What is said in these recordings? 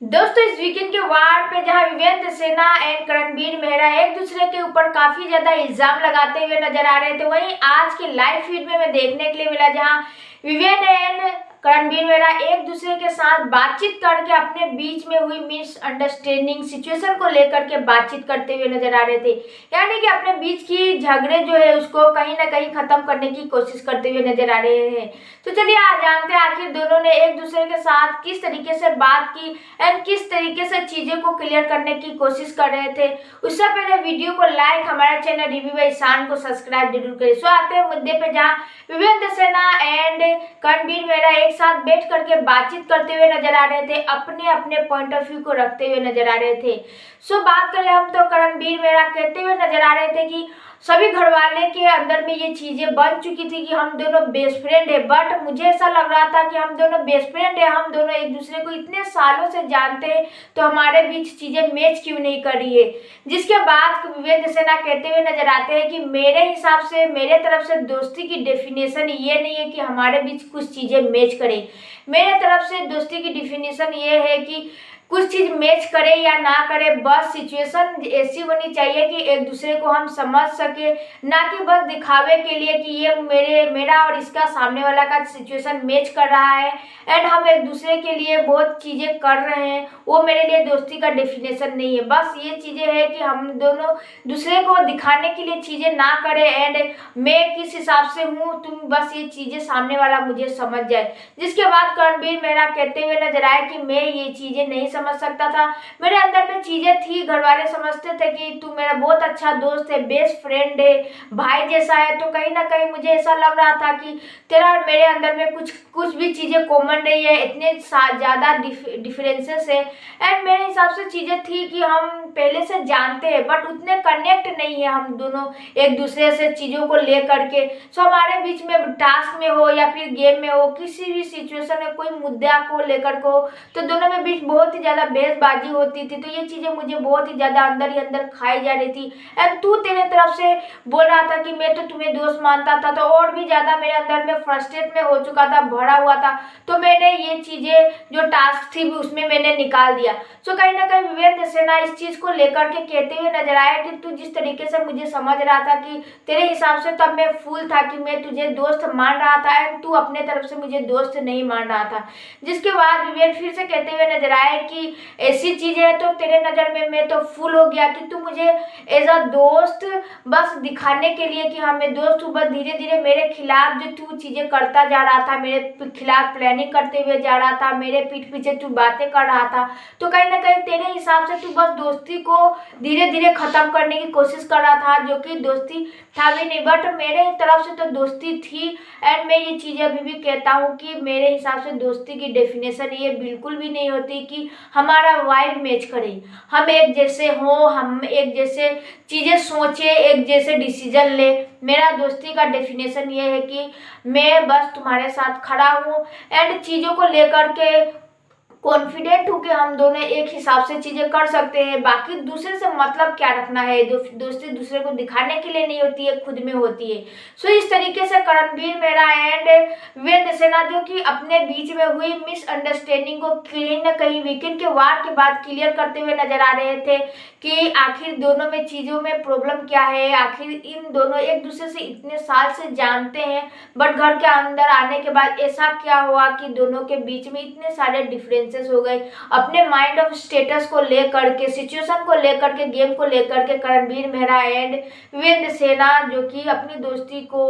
दोस्तों, इस वीकेंड के वार पे जहां विवेंद्र सेना एंड रणबीर मेहरा एक दूसरे के ऊपर काफी ज्यादा इल्जाम लगाते हुए नजर आ रहे थे, वहीं आज के लाइव फीड में हमें देखने के लिए मिला जहां विवेंद्र एंड रणबीर मेहरा एक दूसरे के साथ बातचीत करके अपने बीच में हुई मिसअंडरस्टैंडिंग सिचुएशन को लेकर के बातचीत करते हुए नजर आ रहे थे। यानी कि अपने बीच की झगड़े जो है उसको कहीं ना कहीं खत्म करने की कोशिश करते हुए नजर आ रहे हैं। तो चलिए आज जानते हैं आखिर दोनों ने एक दूसरे के साथ किस तरीके से बात की एंड किस तरीके से चीजें को क्लियर करने की कोशिश कर रहे थे। उससे पहले वीडियो को लाइक, हमारे चैनल रिव्यू बाय ईशान को सब्सक्राइब जरूर करें। सो आते हैं मुद्दे पे जहाँ विवेंद्र सेना एंड रणबीर मेहरा एक साथ बैठ करके बातचीत करते हुए नजर आ रहे थे, अपने अपने पॉइंट ऑफ व्यू को रखते हुए नजर आ रहे थे। सो बात करें हम तो रणबीर मेहरा कहते हुए नजर आ रहे थे कि सभी घरवाले के अंदर में ये चीजें बन चुकी थी कि हम दोनों बेस्ट फ्रेंड है, बट मुझे ऐसा लग रहा था कि हम दोनों बेस्ट फ्रेंड है, हम दोनों एक दूसरे को इतने सालों से जानते हैं, तो हमारे बीच चीजें मैच क्यों नहीं कर रही है। जिसके बाद विवेंद्र सेना कहते हुए नजर आते हैं कि मेरे हिसाब से, मेरे तरफ से दोस्ती की डेफिनेशन ये नहीं है कि हमारे बीच कुछ चीजें मैच करें। मेरे तरफ से दोस्ती की डेफिनेशन ये है कि कुछ चीज मैच करे या ना करे, बस सिचुएशन ऐसी होनी चाहिए कि एक दूसरे को हम समझ सके, ना कि बस दिखावे के लिए कि ये मेरा और इसका सामने वाला का सिचुएशन मैच कर रहा है एंड हम एक दूसरे के लिए बहुत चीजें कर रहे हैं। वो मेरे लिए दोस्ती का डेफिनेशन नहीं है। बस ये चीजें है कि हम दोनों दूसरे को दिखाने के लिए चीजें ना करें एंड मैं किस हिसाब से हूँ, तुम बस ये चीजें सामने वाला मुझे समझ जाए। जिसके बाद रणबीर मेहरा कहते हुए नजर आए कि मैं ये चीजें नहीं समझ सकता था, मेरे अंदर में चीजें थी, घर वाले समझते थे कि तू मेरा बहुत अच्छा दोस्त है, बेस्ट फ्रेंड है, भाई जैसा है, तो कहीं ना कहीं मुझे ऐसा लग रहा था कि तेरा और मेरे अंदर में कुछ भी चीजें कॉमन नहीं है, इतने ज्यादा डिफरेंसेस है एंड मेरे हिसाब से चीजें थी कि हम पहले से जानते हैं बट उतने कनेक्ट नहीं है हम दोनों एक दूसरे से चीजों को ले करके। सो हमारे बीच में टास्क में हो या फिर गेम में हो, किसी भी सिचुएशन में कोई मुद्दा को लेकर को, तो दोनों में बीच बहुत ही ज्यादा बहसबाजी होती थी। तो ये चीजें मुझे बहुत ही ज्यादा अंदर ही अंदर खाई जा रही थी एंड तू तेरे तरफ से बोल रहा था कि मैं तो तुम्हें दोस्त मानता था, तो और भी ज्यादा मेरे अंदर में फ्रस्ट्रेट में हो चुका था, भरा हुआ था। तो मैंने ये चीजें जो टास्क थी उसमें मैंने निकाल दिया। सो कहीं ना कहीं विवेंद्र सेना इस चीज को लेकर के कहते हुए नजर आया कि तू जिस तरीके से मुझे समझ रहा था कि तेरे हिसाब से तब मैं फूल था कि मैं तुझे दोस्त मान रहा था एंड तू अपने तरफ से मुझे दोस्त नहीं मान रहा था। जिसके बाद विवेक फिर से कहते हुए नजर आए कि ऐसी चीजें है तो तेरे नजर में मैं तो फूल हो गया कि तू मुझे एज अ दोस्त बस दिखाने के लिए कि हमें दोस्त, बस धीरे धीरे मेरे खिलाफ जो तू चीजें करता जा रहा था, मेरे खिलाफ प्लानिंग करते हुए जा रहा था, मेरे पीठ पीछे तू बातें कर रहा था, तो कहीं ना कहीं तेरे हिसाब से तू बस दोस्ती को धीरे धीरे खत्म करने की कोशिश कर रहा था, जो कि दोस्ती था भी नहीं। बट मेरे तरफ से तो दोस्ती थी एंड मैं ये चीजें अभी भी कहता हूँ कि मेरे हिसाब से दोस्ती की डेफिनेशन ये बिल्कुल भी नहीं होती कि हमारा वाइब मैच करे, हम एक जैसे हो, हम एक जैसे चीजें सोचे, एक जैसे डिसीजन ले। मेरा दोस्ती का डेफिनेशन ये है कि मैं बस तुम्हारे साथ खड़ा हूँ एंड चीजों को लेकर के कॉन्फिडेंट हूँ कि हम दोनों एक हिसाब से चीजें कर सकते हैं। बाकी दूसरे से मतलब क्या रखना है, दोस्ती दूसरे को दिखाने के लिए नहीं होती है, खुद में होती है। सो इस तरीके से रणबीर मेहरा एंड विवेंद्र सेना जो कि अपने बीच में हुई मिसअंडरस्टैंडिंग को कहीं ना कहीं वीकेंड के वार के बाद क्लियर करते हुए नजर आ रहे थे कि आखिर दोनों में चीजों में प्रॉब्लम क्या है। आखिर इन दोनों एक दूसरे से इतने साल से जानते हैं बट घर के अंदर आने के बाद ऐसा क्या हुआ कि दोनों के बीच में इतने सारे डिफरेंसेस हो गए। अपने माइंड ऑफ स्टेटस को लेकर के, सिचुएशन को लेकर के, गेम को लेकर के रणबीर मेहरा एंड विवेंद्र सेना जो कि अपनी दोस्ती को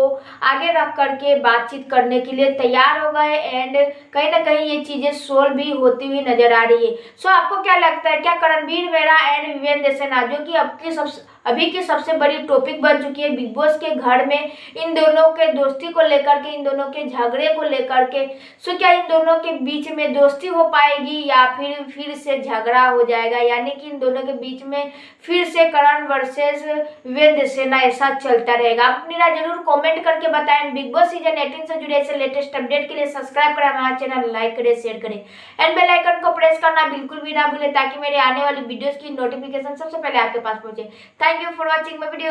आगे रख करके बातचीत करने के लिए तैयार हो गए एंड कहीं ना कहीं ये चीजें सोल्व भी होती हुई नजर आ रही है। सो आपको क्या लगता है, क्या रणबीर मेहरा एंड विवेंद्र सेना जो कि अभी की सबसे बड़ी टॉपिक बन चुकी है बिग बॉस के घर में, इन दोनों के दोस्ती को लेकर के, इन दोनों के झगड़े को लेकर के, सो क्या इन दोनों के बीच में दोस्ती हो पाएगी या फिर से झगड़ा हो जाएगा, यानी कि इन दोनों के बीच में फिर से करण वर्सेस विवेंद्र सेना ऐसा चलता रहेगा। आप मेरा जरूर कमेंट करके बताएं। बिग बॉस सीजन 18 से जुड़े ऐसे लेटेस्ट अपडेट के लिए सब्सक्राइब करें हमारा चैनल, लाइक करें, शेयर करें एंड बेल आइकन को प्रेस करना बिल्कुल भी ना भूलें ताकि मेरे आने वाली वीडियोस की नोटिफिकेशन सबसे पहले आपके पास पहुंचे। Thank you for watching my video.